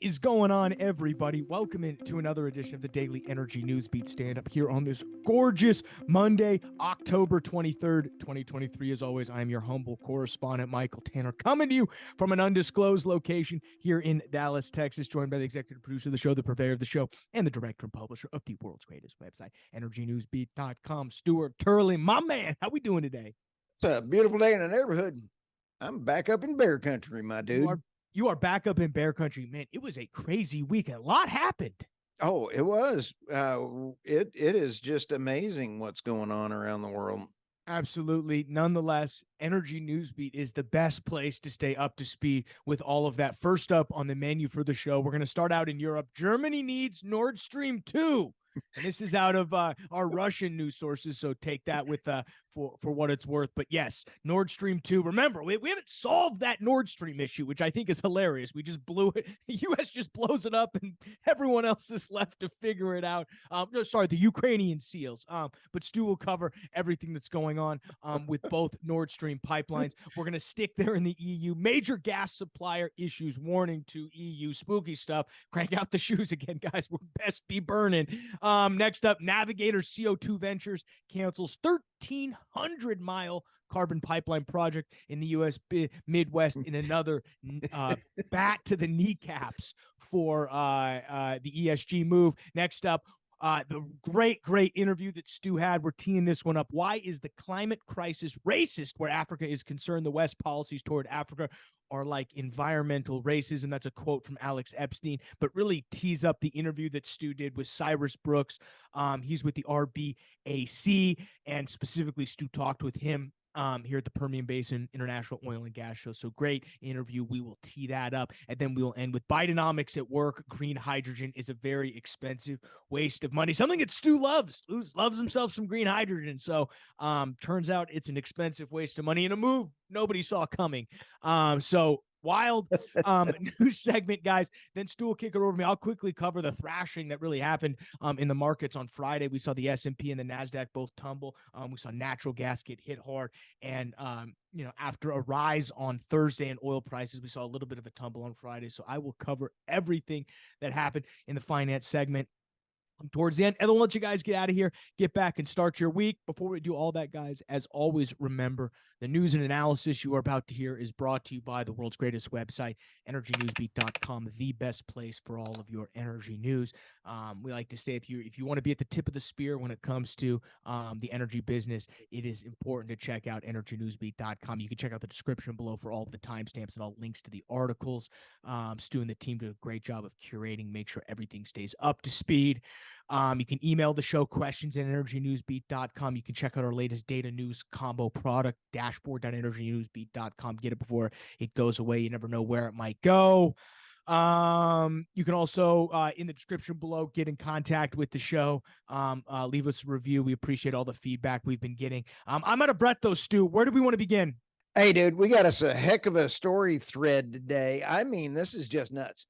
is going on, everybody? Welcome to another edition of the Daily Energy News Beat Stand-Up here on this gorgeous Monday, October 23rd, 2023. As always, I am your humble correspondent, Michael Tanner, coming to you from an undisclosed location here in Dallas, Texas, joined by the executive producer of the show, the purveyor of the show, and the director and publisher of the world's greatest website, EnergyNewsBeat.com, Stuart Turley. My man, how we doing today? It's a beautiful day in the neighborhood. I'm back up in bear country, my dude. You are back up in bear country, man. It was a crazy weekend. A lot happened. Oh, it was. It is just amazing what's going on around the world. Absolutely. Nonetheless, Energy Newsbeat is the best place to stay up to speed with all of that. First up on the menu for the show, we're going to start out in Europe. Germany needs Nord Stream 2. And this is out of our Russian news sources, so take that with for what it's worth. But yes, Nord Stream 2. Remember, we haven't solved that Nord Stream issue, which I think is hilarious. We just blew it. The U.S. just blows it up, and everyone else is left to figure it out. No, sorry, the Ukrainian SEALs. But Stu will cover everything that's going on with both Nord Stream pipelines. We're going to stick there in the EU. Major gas supplier issues. Warning to EU. Spooky stuff. Crank out the shoes again, guys. We'll best be burning. Next up, Navigator CO2 Ventures cancels 1,300-mile carbon pipeline project in the U.S. Midwest in another bat to the kneecaps for the ESG move. Next up, the great interview that Stu had. We're teeing this one up. Why is the climate crisis racist where Africa is concerned? The West policies toward Africa are like environmental racism. That's a quote from Alex Epstein, but really tease up the interview that Stu did with Cyrus Brooks. He's with the RBAC, and specifically Stu talked with him here at the Permian Basin International Oil and Gas Show. So great interview. We will tee that up. And then we will end with Bidenomics at work. Green hydrogen is a very expensive waste of money. Something that Stu loves. Stu loves himself some green hydrogen. So turns out it's an expensive waste of money in a move nobody saw coming. So wild news segment, guys. Then Stu will kick it over to me. I'll quickly cover the thrashing that really happened in the markets on Friday. We saw the S&P and the NASDAQ both tumble. We saw natural gas get hit hard. And, after a rise on Thursday in oil prices, we saw a little bit of a tumble on Friday. So I will cover everything that happened in the finance segment towards the end. And I'll let you guys get out of here, get back and start your week. Before we do all that, guys, as always, remember the news and analysis you are about to hear is brought to you by the world's greatest website, EnergyNewsBeat.com, the best place for all of your energy news. We like to say if you want to be at the tip of the spear when it comes to the energy business, it is important to check out EnergyNewsBeat.com. You can check out the description below for all of the timestamps and all links to the articles. Stu and the team do a great job of curating, make sure everything stays up to speed. You can email the show questions at EnergyNewsBeat.com. You can check out our latest data news combo product, dashboard.energynewsbeat.com. Get it before it goes away. You never know where it might go. You can also, in the description below, get in contact with the show. Leave us a review. We appreciate all the feedback we've been getting. I'm out of breath, though, Stu. Where do we want to begin? Hey, dude, we got us a heck of a story thread today. I mean, this is just nuts.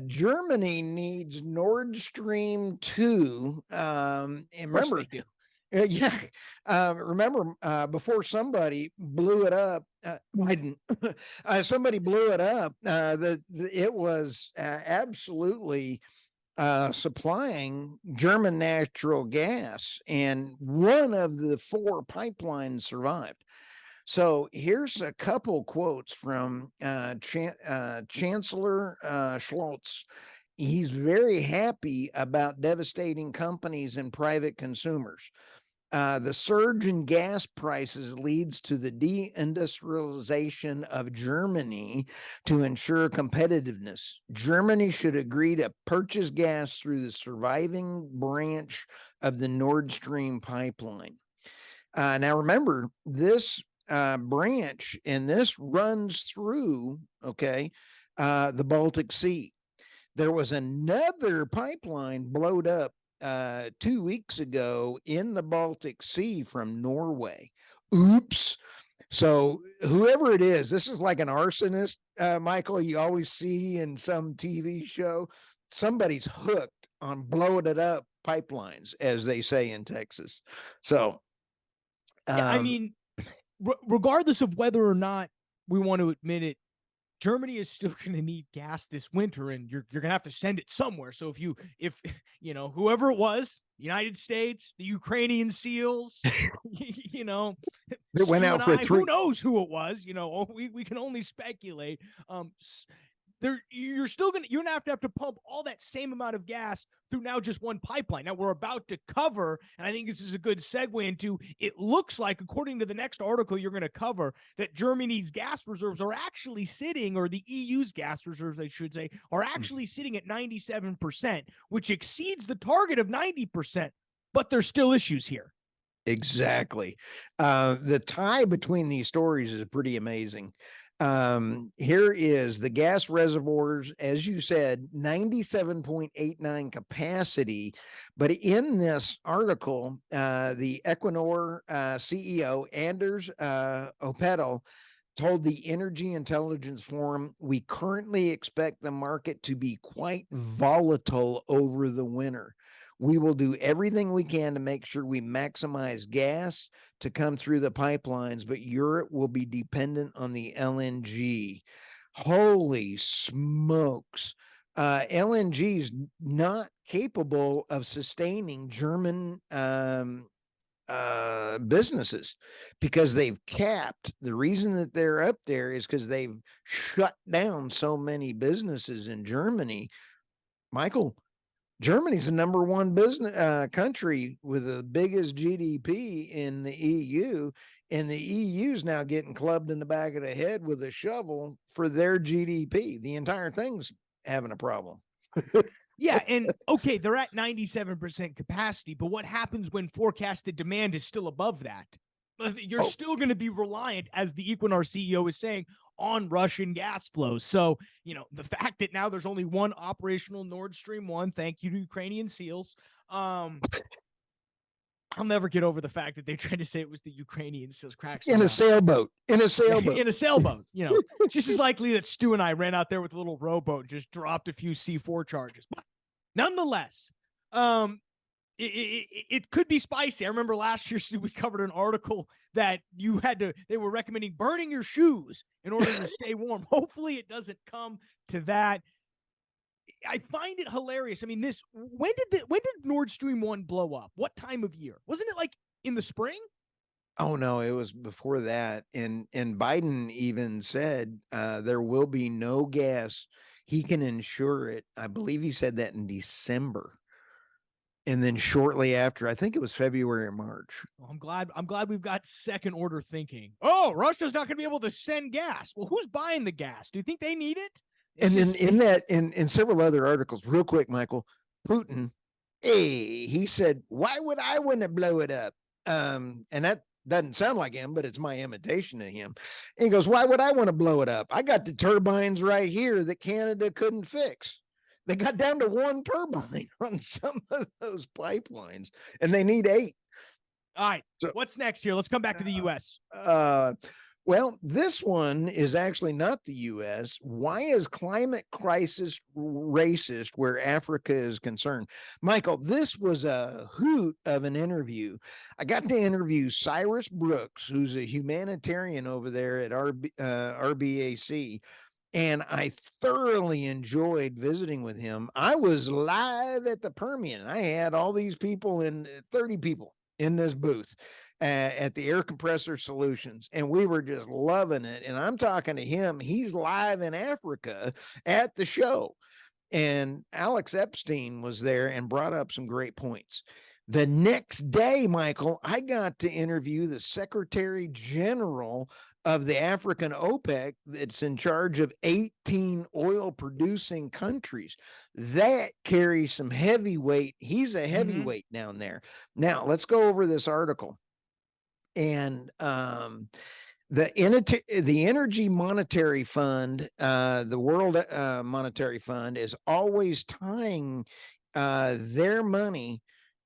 Germany needs Nord Stream 2. And remember, remember before somebody blew it up, Biden, somebody blew it up. It was absolutely supplying German natural gas, and one of the 4 pipelines survived. So here's a couple quotes from Chancellor Scholz. He's very happy about devastating companies and private consumers. The surge in gas prices leads to the deindustrialization of Germany to ensure competitiveness. Germany should agree to purchase gas through the surviving branch of the Nord Stream pipeline. Now remember, this branch, and this runs through the Baltic Sea. There was another pipeline blowed up 2 weeks ago in the Baltic Sea from Norway. Oops. So whoever it is, this is like an arsonist, Michael, you always see in some TV show. Somebody's hooked on blowing it up pipelines, as they say in Texas. So I mean, regardless of whether or not we want to admit it, Germany is still going to need gas this winter, and you're going to have to send it somewhere. So if whoever it was, United States, the Ukrainian SEALs, It went Stu out and for I, who three. knows who it was? We can only speculate. You're gonna have to pump all that same amount of gas through now just one pipeline. Now we're about to cover, and I think this is a good segue into, it looks like, according to the next article you're going to cover, that Germany's gas reserves are actually sitting, or the EU's gas reserves, I should say, are actually sitting at 97%, which exceeds the target of 90%. But there's still issues here. Exactly. The tie between these stories is pretty amazing. Here is the gas reservoirs, as you said, 97.89 capacity. But in this article, the Equinor CEO, Anders Opedal, told the Energy Intelligence Forum, we currently expect the market to be quite volatile over the winter. We will do everything we can to make sure we maximize gas to come through the pipelines, but Europe will be dependent on the LNG. Holy smokes. LNG is not capable of sustaining German businesses, because they've capped. The reason that they're up there is because they've shut down so many businesses in Germany. Michael, Germany's the number one business country with the biggest GDP in the EU, and the EU's now getting clubbed in the back of the head with a shovel for their GDP. The entire thing's having a problem. Yeah, and okay, they're at 97% capacity, but what happens when forecasted demand is still above that? You're still going to be reliant, as the Equinor CEO is saying, on Russian gas flows. So, the fact that now there's only one operational Nord Stream 1, thank you to Ukrainian SEALs. I'll never get over the fact that they tried to say it was the Ukrainian SEALs. Cracks in a sailboat. In a sailboat. In a sailboat. It's just as likely that Stu and I ran out there with a little rowboat and just dropped a few C4 charges. But nonetheless, it could be spicy. I remember last year, Stu, we covered an article that they were recommending burning your shoes in order to stay warm. Hopefully it doesn't come to that. I find it hilarious. I mean, when did Nord Stream 1 blow up? What time of year? Wasn't it like in the spring? Oh no, it was before that. And Biden even said there will be no gas. He can ensure it. I believe he said that in December. And then shortly after, I think it was February or March. Well, I'm glad we've got second order thinking. Oh, Russia's not going to be able to send gas. Well, who's buying the gas? Do you think they need it? In several other articles, real quick, Michael, Putin, he said, why would I want to blow it up? And that doesn't sound like him, but it's my imitation of him. And he goes, why would I want to blow it up? I got the turbines right here that Canada couldn't fix. They got down to one turbine on some of those pipelines, and they need 8. All right. So, what's next here? Let's come back to the U.S. Well, this one is actually not the U.S. Why is climate crisis racist where Africa is concerned? Michael, this was a hoot of an interview. I got to interview Cyrus Brooks, who's a humanitarian over there at RBAC. And I thoroughly enjoyed visiting with him. I was live at the Permian. I had all these people 30 people in this booth at the Air Compressor Solutions. And we were just loving it. And I'm talking to him. He's live in Africa at the show. And Alex Epstein was there and brought up some great points. The next day, Michael, I got to interview the Secretary General of the African OPEC that's in charge of 18 oil producing countries. That carries some heavyweight. He's a heavyweight down there. Now, let's go over this article. And the Energy Monetary Fund, the World Monetary Fund, is always tying their money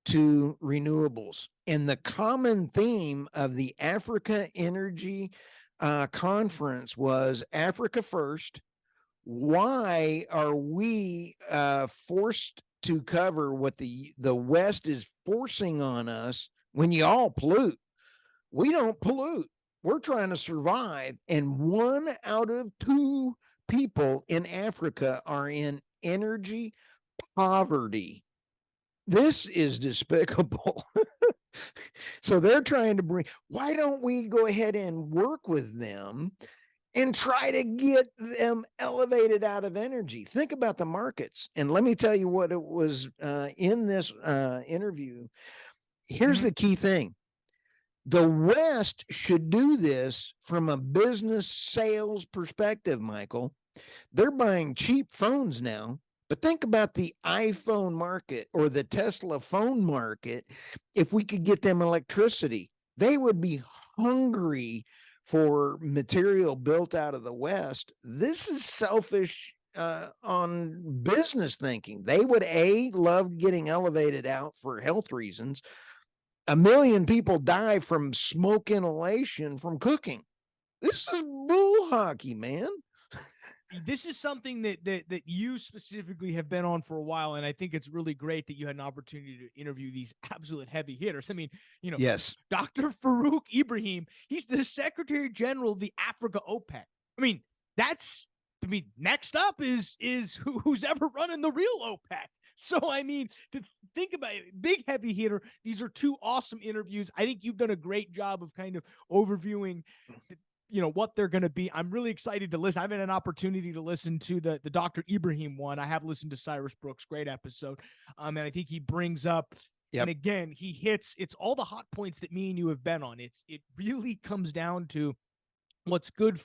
to renewables. And the common theme of the Africa Energy Conference was Africa first. Why are we forced to cover what the West is forcing on us when you all pollute? We don't pollute. We're trying to survive. And 1 out of 2 people in Africa are in energy poverty. This is despicable. So they're trying to bring, why don't we go ahead and work with them and try to get them elevated out of energy? Think about the markets. And let me tell you what it was in this interview. Here's the key thing. The West should do this from a business sales perspective, Michael. They're buying cheap phones now, but think about the iPhone market or the Tesla phone market. If we could get them electricity, they would be hungry for material built out of the West. This is selfish on business thinking. They would love getting elevated out for health reasons. 1 million people die from smoke inhalation from cooking. This is bull hockey, man. This is something that you specifically have been on for a while, and I think it's really great that you had an opportunity to interview these absolute heavy hitters. I mean, yes, Dr. Farouk Ibrahim, he's the Secretary General of the Africa OPEC. I mean, next up is who's ever running the real OPEC. So, I mean, to think about it, big heavy hitter. These are two awesome interviews. I think you've done a great job of kind of overviewing what they're going to be. I'm really excited to listen. I've had an opportunity to listen to the Dr. Ibrahim one. I have listened to Cyrus Brooks, great episode. And I think he brings up, and again, he hits, it's all the hot points that me and you have been on. It really comes down to what's good,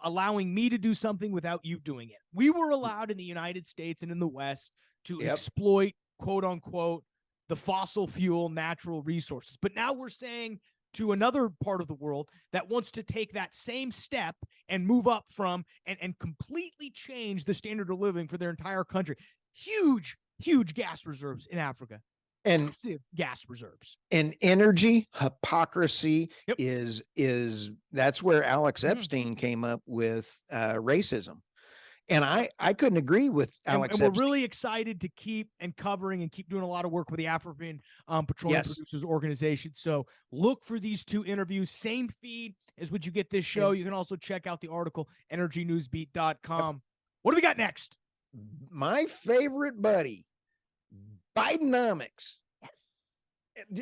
allowing me to do something without you doing it. We were allowed in the United States and in the West to exploit, quote unquote, the fossil fuel natural resources. But now we're saying to another part of the world that wants to take that same step and move up from and completely change the standard of living for their entire country. Huge gas reserves in Africa. And massive gas reserves. And energy hypocrisy is that's where Alex Epstein came up with racism. And I couldn't agree with Alex. And we're really excited to keep covering and keep doing a lot of work with the African Petroleum Producers Organization. So look for these two interviews. Same feed as what you get this show. You can also check out the article, energynewsbeat.com. What do we got next? My favorite buddy, Bidenomics. Yes.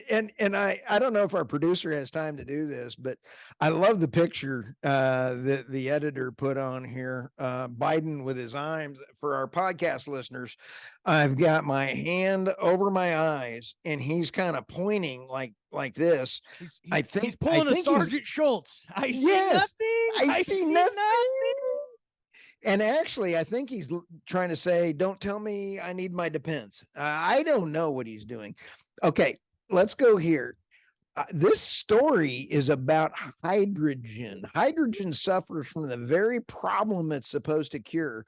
And I don't know if our producer has time to do this, but I love the picture that the editor put on here. Biden with his arms. For our podcast listeners, I've got my hand over my eyes, and he's kind of pointing like this. I think he's pulling a Sergeant Schultz. I see nothing. I see nothing. And actually, I think he's trying to say, "Don't tell me I need my defense." I don't know what he's doing. Okay. Let's go here. This story is about hydrogen. Hydrogen suffers from the very problem it's supposed to cure.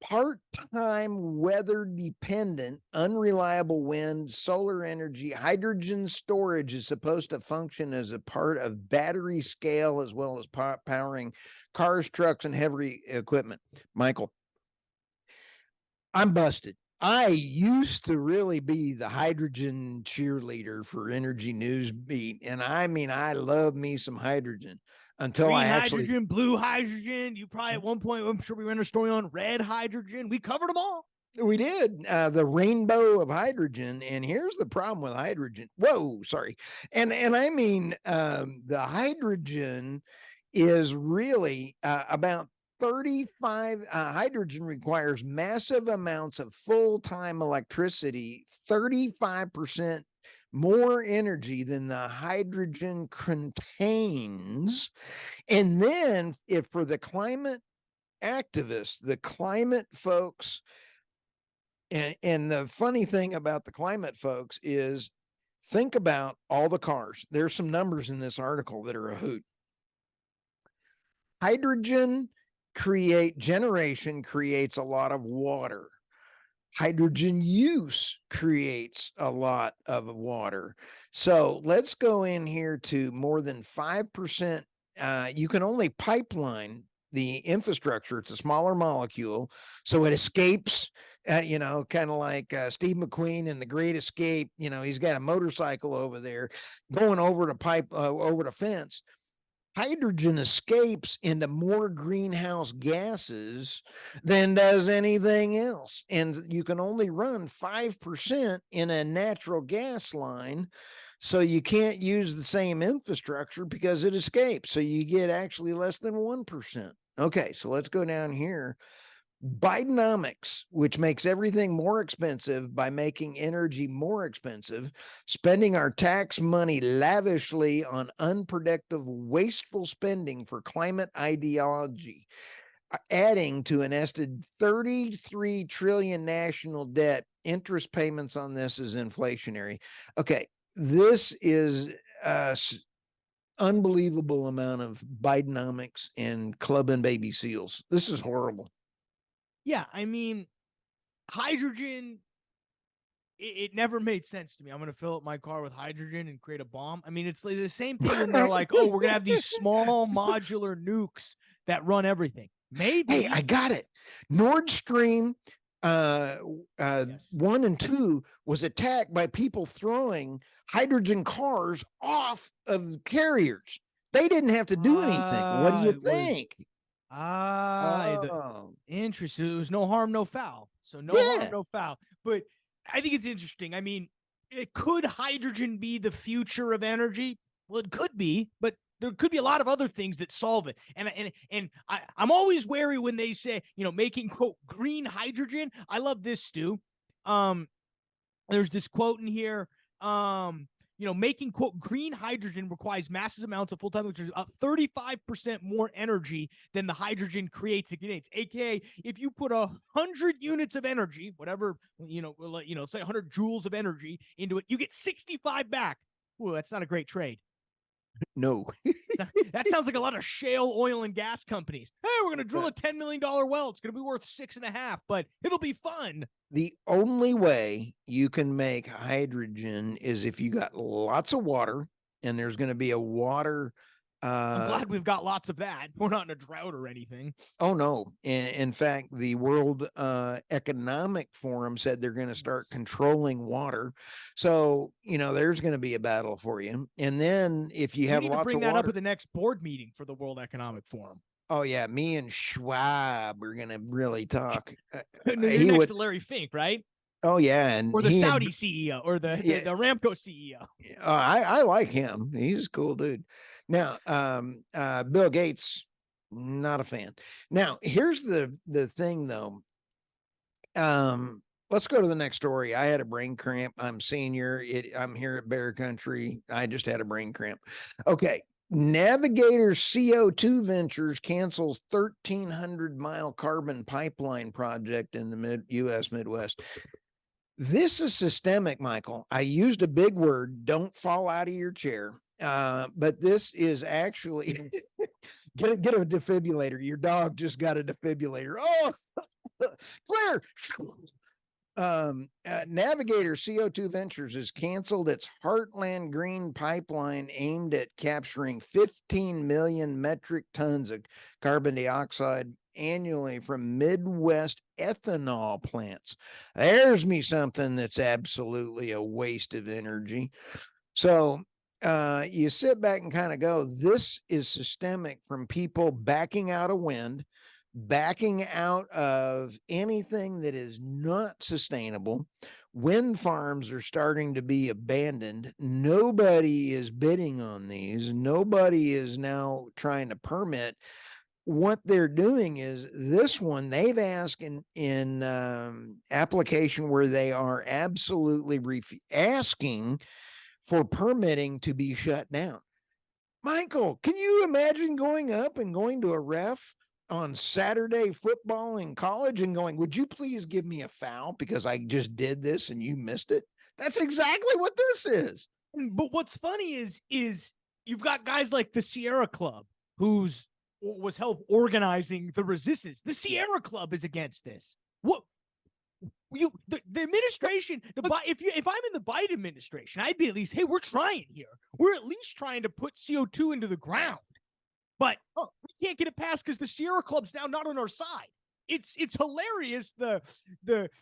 Part-time, weather-dependent, unreliable wind, solar energy. Hydrogen storage is supposed to function as a part of battery scale as well as powering cars, trucks, and heavy equipment. Michael, I'm busted. I used to really be the hydrogen cheerleader for Energy News Beat. And I mean, I love me some hydrogen until green I actually hydrogen, blue hydrogen. You probably at one point, I'm sure we ran a story on red hydrogen. We covered them all. We did the rainbow of hydrogen. And here's the problem with hydrogen. Whoa, sorry. And I mean, the hydrogen is really about 35 hydrogen requires massive amounts of full-time electricity, 35% more energy than the hydrogen contains. And then if for the climate activists, the climate folks, and the funny thing about the climate folks is think about all the cars. There's some numbers in this article that are a hoot. Hydrogen generation creates a lot of water. Hydrogen use creates a lot of water. So let's go in here to more than 5%. You can only pipeline the infrastructure. It's a smaller molecule, so it escapes, kind of like Steve McQueen in The Great Escape. He's got a motorcycle over there going over the fence. hydrogen escapes into more greenhouse gases than does anything else. And you can only run 5% in a natural gas line. So you can't use the same infrastructure because it escapes. So you get actually less than 1%. Okay, so let's go down here. Bidenomics, which makes everything more expensive by making energy more expensive, spending our tax money lavishly on unproductive, wasteful spending for climate ideology, adding to an estimated 33 trillion national debt. Interest payments on this is inflationary. Okay, this is unbelievable amount of Bidenomics and club and baby seals. This is horrible. Yeah, I mean, hydrogen, it never made sense to me. I'm going to fill up my car with hydrogen and create a bomb. I mean, it's like the same thing when they're like, oh, we're going to have these small modular nukes that run everything. Maybe. Hey, I got it. Nord Stream Yes. 1 and 2 was attacked by people throwing hydrogen cars off of carriers. They didn't have to do anything. What do you It was think? Oh, interesting. It was no harm, no foul. So no harm, yeah. no foul. But I think it's interesting. I mean, could hydrogen be the future of energy? Well, it could be, but there could be a lot of other things that solve it. I'm always wary when they say, making quote green hydrogen. I love this, Stu. There's this quote in here. Making quote green hydrogen requires massive amounts of full-time, which is about 35% more energy than the hydrogen creates. AKA, if you put 100 units of energy, whatever, say 100 joules of energy into it, you get 65 back. Ooh, that's not a great trade. No. That sounds like a lot of shale oil and gas companies. Hey, we're going to drill a $10 million well. It's going to be worth 6.5, but it'll be fun. The only way you can make hydrogen is if you got lots of water, and there's going to be a water. I'm glad we've got lots of that. We're not in a drought or anything. Oh, no. In fact, the World Economic Forum said they're going to start controlling water. So, there's going to be a battle for you. And then if you have need to lots bring of that up water, at the next board meeting for the World Economic Forum. oh, yeah, me and Schwab are going to really talk. You're next to Larry Fink, right? Oh, yeah. And or the Saudi CEO or the Aramco CEO. I like him. He's a cool dude. Now, Bill Gates, not a fan. Now, here's the thing, though. Let's go to the next story. I had a brain cramp. I'm senior. I'm here at Bear Country. I just had a brain cramp. Okay. Navigator CO2 Ventures cancels 1,300-mile carbon pipeline project in the U.S. Midwest. This is systemic, Michael. I used a big word. Don't fall out of your chair. But this is actually get a defibrillator. Your dog just got a defibrillator. Oh, clear. Navigator CO2 Ventures has canceled its Heartland Green pipeline aimed at capturing 15 million metric tons of carbon dioxide annually from Midwest ethanol plants. There's me something that's absolutely a waste of energy. So you sit back and kind of go, this is systemic from people backing out of wind, backing out of anything that is not sustainable. Wind farms are starting to be abandoned. Nobody is bidding on these. Nobody is now trying to permit. What they're doing is this one they've asked in application where they are absolutely asking for permitting to be shut down. Michael, can you imagine going up and going to a ref on Saturday football in college and going, would you please give me a foul because I just did this and you missed it? That's exactly what this is. But what's funny is you've got guys like the Sierra Club was help organizing the resistance. The Sierra Club is against this. What the administration, if I'm in the Biden administration, I'd be at least, hey, we're trying here. We're at least trying to put CO2 into the ground. But we can't get it passed because the Sierra Club's now not on our side. It's hilarious.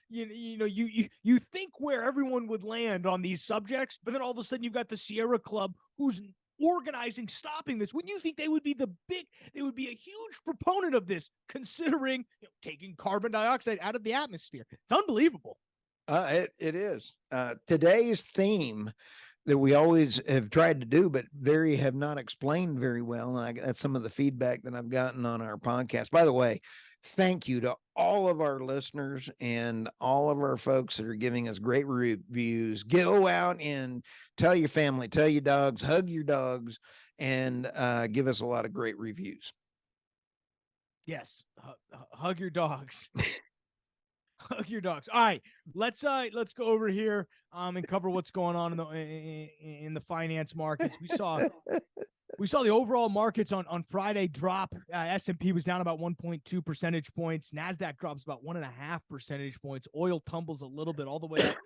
You think where everyone would land on these subjects, but then all of a sudden you've got the Sierra Club who's organizing, stopping this? Wouldn't you think they would be they would be a huge proponent of this, considering taking carbon dioxide out of the atmosphere? It's unbelievable. It is. Today's theme that we always have tried to do, but have not explained very well. And that's some of the feedback that I've gotten on our podcast. By the way, thank you to all of our listeners and all of our folks that are giving us great reviews. Go out and tell your family, tell your dogs, hug your dogs, and give us a lot of great reviews. Yes, hug your dogs. Hug your dogs. All right, let's go over here and cover what's going on in the finance markets. We saw the overall markets on Friday drop. S&P was down about 1.2 percentage points. NASDAQ drops about 1.5 percentage points. Oil tumbles a little bit, all the way up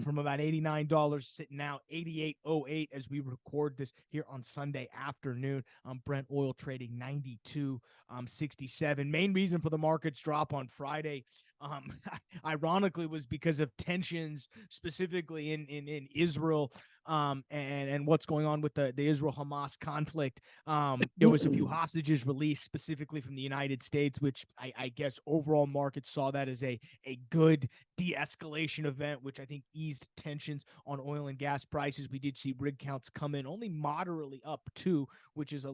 from about $89, sitting now $88.08 as we record this here on Sunday afternoon. Brent oil trading 92.67. Main reason for the markets drop on Friday, ironically, was because of tensions specifically in Israel and what's going on with the Israel-Hamas conflict. There was a few hostages released specifically from the United States, which I guess overall markets saw that as a good de-escalation event, which I think eased tensions on oil and gas prices. We did see rig counts come in only moderately up too, which is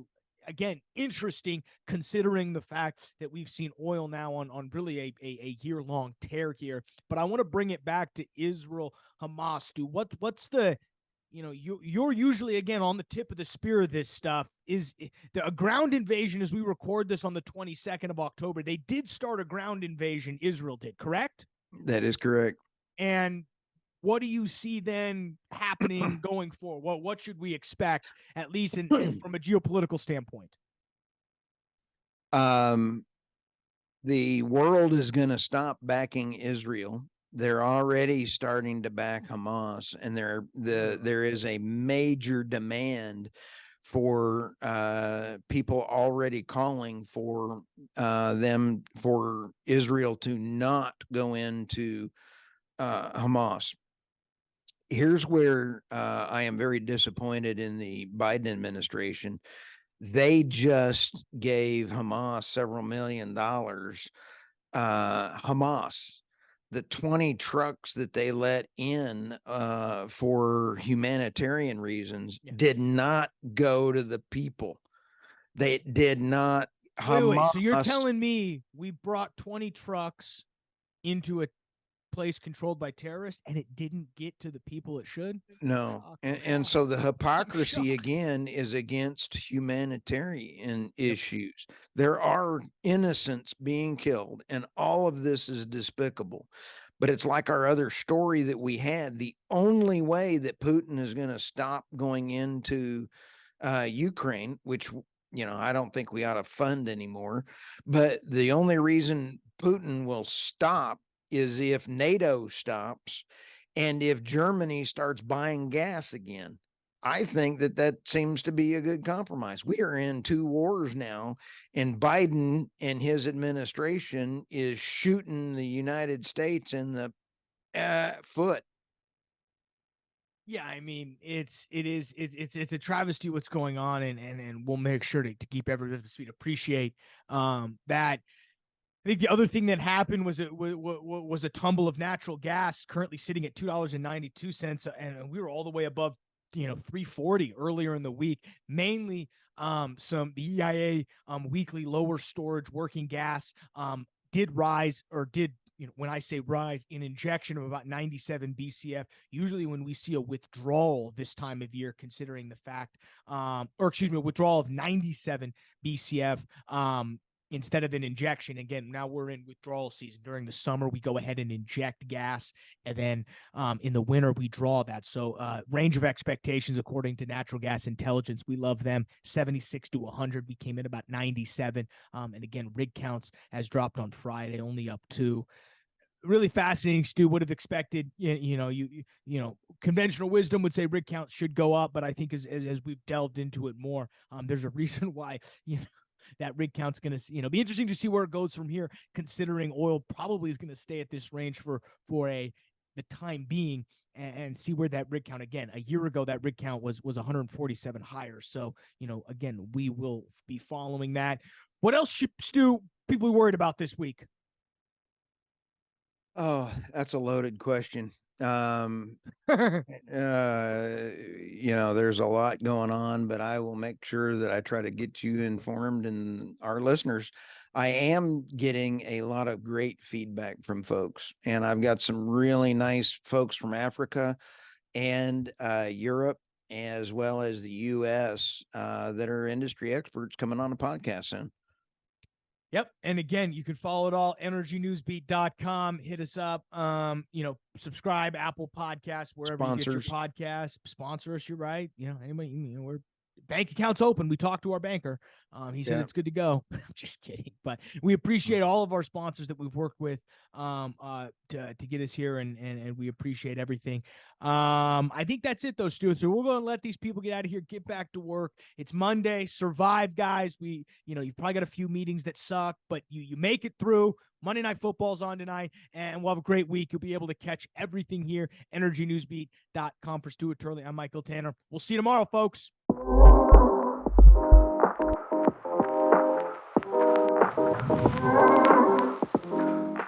again, interesting considering the fact that we've seen oil now on really a year-long tear here. But I want to bring it back to Israel-Hamas. Stu, what's the, you're usually, again, on the tip of the spear of this stuff. Is a ground invasion, as we record this on the 22nd of October, they did start a ground invasion, Israel did, correct? That is correct. And what do you see then happening going forward? What should we expect, at least from a geopolitical standpoint? The world is going to stop backing Israel. They're already starting to back Hamas, and there is a major demand for people already calling for Israel to not go into Hamas. Here's where I am very disappointed in the Biden administration. They just gave Hamas several $1 million. Hamas, the 20 trucks that they let in for humanitarian reasons did not go to the people. They did not. Wait. So you're telling me we brought 20 trucks into a place controlled by terrorists and it didn't get to the people it should? No. And so the hypocrisy again is against humanitarian issues. There are innocents being killed, and all of this is despicable. But it's like our other story that we had. The only way that Putin is going to stop going into Ukraine, which, I don't think we ought to fund anymore, but the only reason Putin will stop is if NATO stops and if Germany starts buying gas again. I think that seems to be a good compromise. We are in 2 wars now, and Biden and his administration is shooting the United States in the foot. Yeah, I mean, it's a travesty what's going on, and we'll make sure to keep everyone up to speed. Appreciate that. I think the other thing that happened was a tumble of natural gas, currently sitting at $2.92, and we were all the way above $3.40 earlier in the week. Mainly, the EIA weekly lower storage working gas did rise, or did, when I say rise, in injection of about 97 BCF. Usually when we see a withdrawal this time of year, considering the fact, a withdrawal of 97 BCF instead of an injection. Again, now we're in withdrawal season. During the summer, we go ahead and inject gas, and then in the winter, we draw that. So range of expectations, according to Natural Gas Intelligence, we love them, 76 to 100. We came in about 97. And again, rig counts has dropped on Friday, only up 2. Really fascinating. Stu would have expected, conventional wisdom would say rig counts should go up, but I think as we've delved into it more, there's a reason why, that rig count's going to, be interesting to see where it goes from here, considering oil probably is going to stay at this range for the time being. and see where that rig count, again, a year ago, that rig count was 147 higher. So, again, we will be following that. What else should, Stu, people be worried about this week? Oh, that's a loaded question. There's a lot going on, but I will make sure that I try to get you informed and our listeners. I am getting a lot of great feedback from folks, and I've got some really nice folks from Africa and Europe, as well as the US, that are industry experts coming on a podcast soon. Yep. And again, you can follow it all, energynewsbeat.com. Hit us up. Subscribe, Apple Podcasts, wherever you get your podcasts. Sponsor us, you're right. Anybody, we're bank account's open. We talked to our banker. He said it's good to go. I'm just kidding. But we appreciate all of our sponsors that we've worked with to get us here, and we appreciate everything. I think that's it, though, Stuart. So we're going to let these people get out of here, get back to work. It's Monday. Survive, guys. You've probably got a few meetings that suck, but you make it through. Monday Night Football's on tonight, and we'll have a great week. You'll be able to catch everything here, energynewsbeat.com. For Stuart Turley, I'm Michael Tanner. We'll see you tomorrow, folks.